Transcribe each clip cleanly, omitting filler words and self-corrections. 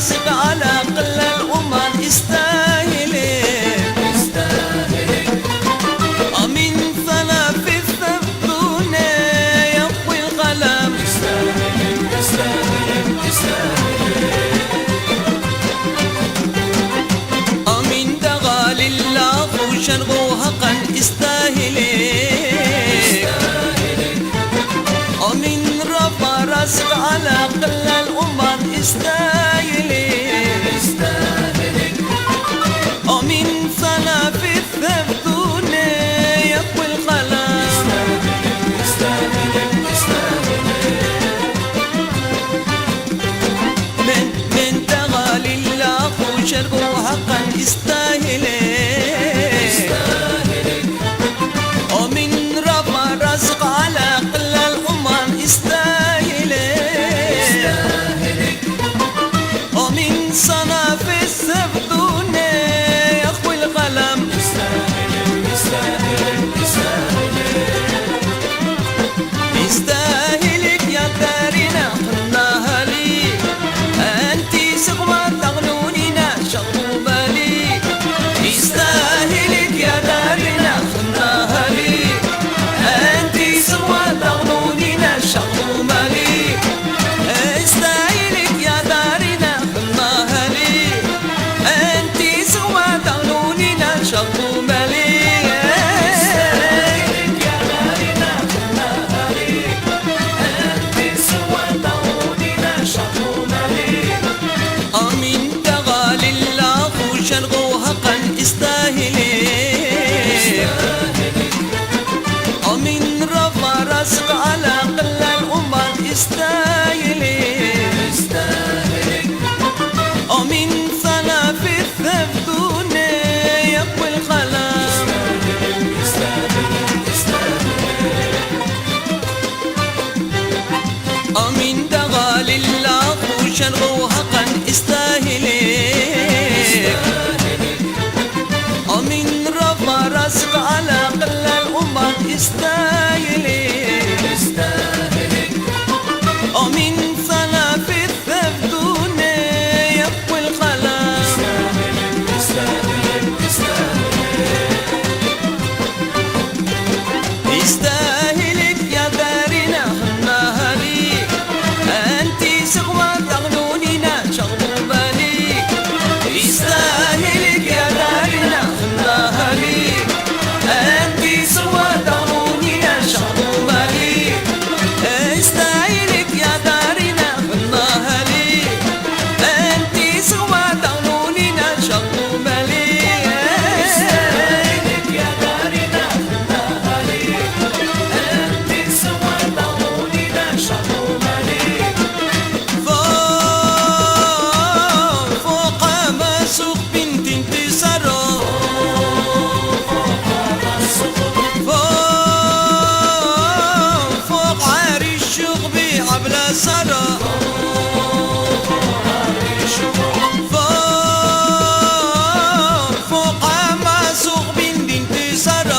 راسك على قل الأمم يستاهلك من ثلاث الثبتون يقوي القلم من دغال الله شنغو حقا يستاهلك من رفع راسك على قل الأمم يستاهلك من ثلاث الثبتون يقوي القلم من دغال الله شنغو حقا يستاهلك ومن رفع راسك على قل الأمم يستاهلك ومن صنف السبتون يخوي القلم يستاهلك يا دارنا قلناها لي أنت سقوى تغنونينا شغلوا بالي يستاهلك يا دارنا قلناها لي أنت سقوى تغنونينا شغلوا بالي يستاهلك يا دارنا قلناها لي أنت سقوى تغنونينا شغلوا بالي أمين دغال الله شنغو حقا يستاهلك أمين رفع راسك على قل الأمم يستاهلك أمين ثلاث الثبتون يقوي القلم أمين دغال الله شنغو حقا يستاهلك أمين رفع راسك على قل الأمم يستاهلك أمين ثلاث الثبتون يقوي القلم يستاهلك يا دارنا خلناها لي أنت سقوى تغنونينا شغلوا بالي يستاهلك يا دارنا خلناها لي أنت سقوى تغنونينا شغلوا بالي يستاهلك يا دارنا خلناها لي أنت سقوى تغنونينا شغلوا بالي يستاهلك يا دارنا خلناها لي أنت سقوى تغنونينا شغلوا بالي فوق مسوق بنت انتصار فوق عاري الشغب عبلا سارة فوق مسوق بنت انتصار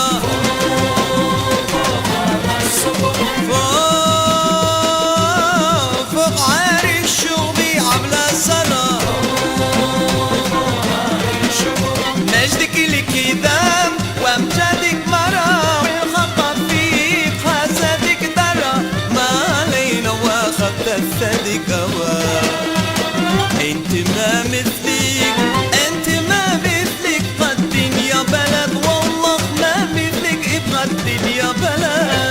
فوق عاري الشغب عبلا سارة مجدك لك دام وامجادك مرة والخطر فيك حسدك درة ما علينا واخدت الثدك انت ما مثلك انت ما مثلك قد يا بلد والله ما مثلك ابغى يا بلد